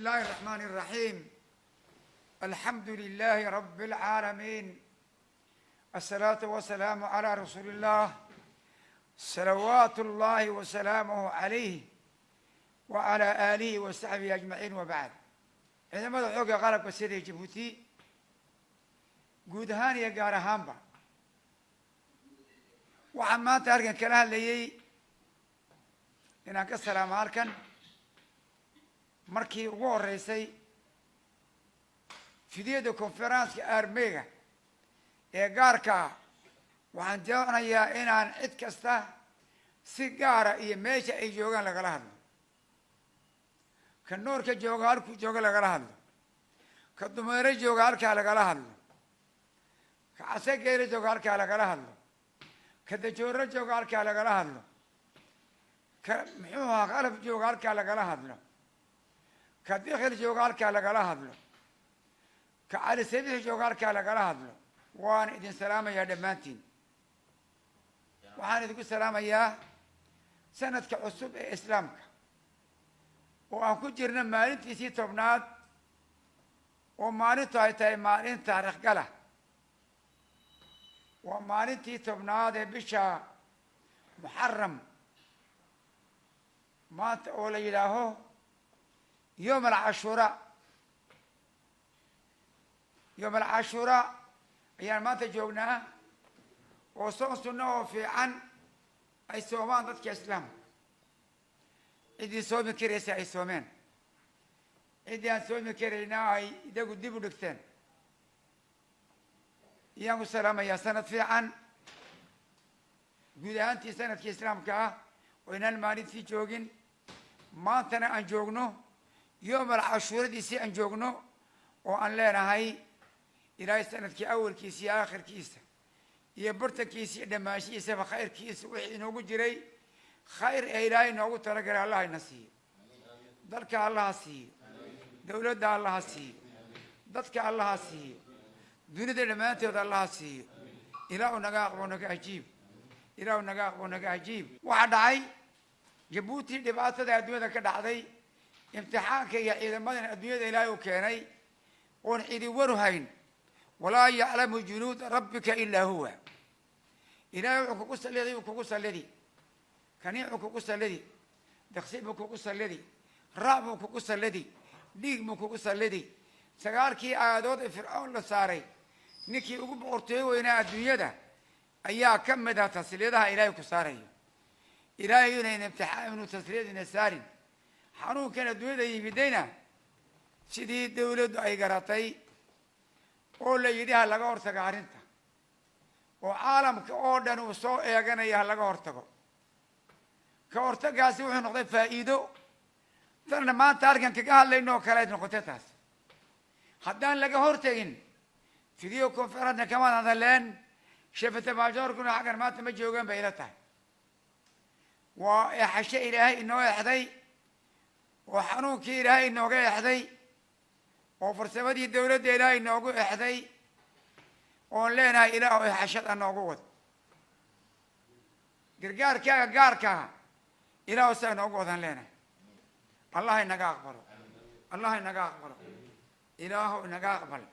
الله الرحمن الرحيم. الحمد لله رب العالمين، الصلاة والسلام على رسول الله صلوات الله وسلامه عليه وعلى آله وصحبه أجمعين. وبعد، عندما حوق قلب سيدي جيبوتي guud ahaan iyo gaar ahaanba waxaan maanta halkan kala hadlayay inaan ka salaamo halkan markii ugu horeysay fidyada konferenska armeyga ee gaarka ah. waxaan doonayaa inaan cid kasta si gaara iyo meesha ay joogaan lagala hadlo. ka noorka jooga halkuu jooga lagala hadlo, ka dumeero jooga halkaa lagala hadlo, ka casegeela jooga halkaa lagala hadlo, ka dajooro jooga halkaa lagala hadlo, ka muxuu ahaa qalab jooga halkaa lagala hadlo, ka dikhil jooga halkaa lagala hadlo, ka cali sabiix jooga halkaa lagala hadlo. waan idin salaamayaa dhammaantiin. waxaan idinku salaamayaa sanadka cusub ee islaamka oo aan ku jirna maalintiisii tobnaad, oo maalintu ay tahay maalin taariikh gala. waa maalintii tobnaad ee bisha muxaram, maanta oo la yidhaaho yowm alcashuura. yowm alcashuura ayaan maanta joognaa, oo soon sunno oo fiican ay soomaan dadka islaamka. ciddii soomi karaysa ay soomeen, ciddii aan soomi karayna ay idagu dib u dhigteen. ayaan ku salaamayaa sanad fiican guud ahaantii sanadkii islaamka ah, oo inaan maalintii joogin maantana aan joogno, yowm alcashuuradiisii aan joogno, oo aan leenahay ilaahay sanadkii awalkiisa iyo aakhirkiisa iyo bartankiisa iyo dhammaanshihiisaba khayrkiisa wixii inoogu jiray khayr ee ilaahay inoogu talagalay allah ina siiyo. dalka allaha siiyo, dawladda allaha siiyo, dadka allaha siiyo, dunida dhammaanteed allaha siiyo. ilaahu naga aqbo naga ajiib, ilaahu naga aqbo naga ajiib. waxaa dhacay jabuuti dhibaatada adduunyada ka dhacday, imtixaanka iyo ciidamadan adduunyada ilaahay u keenay oon cidi waru hayn. walaa yaclamu junuuda rabbika ilaa huwa. ilaahay wuxuu kugu sallidi, uu kugu sallidi, kaniicuu kugu sallidi, daksi buu kugu sallidi, raac buu kugu sallidi, dhiig buu kugu sallidi. sagaalkii aayadood ee fircoon la saaray ninkii ugu boqortooye weynaa adduunyada ayaa ka mid ah tasliyadaha ilaahay ku saarayo. ilaahay inayna imtixaan inuu tasliyadina saarin. xanuunkan adduunyada yimidayna sidii dawladdu ay garatay oo la yidhi ha laga hortago arrinta, oo caalamka oo dhan uu soo eeganaya ha laga hortago. ka hortagaasi wuxuu noqday faa'iido. tanna maanta halkan kaga hadlayno oo kale ay noqotay taas. haddaan laga hortagin video conference kama hadleen, shafata maajoorkuna xaggan maanta ma joogaan bay ila tahay. waa exasho ilaahay inoo exday, oo xanuunkii ilaahay inooga exday, oo farsamadii dawladda ilaahay inoogu exday, oon leenahay ilaahu exashada noogu wad. gargaarkaaga gaarkaa ilaahu saa inoogu wadaan leenahay. allah inaga aqbalo, allah inaga aqbalo, ilaahu inaga aqbal.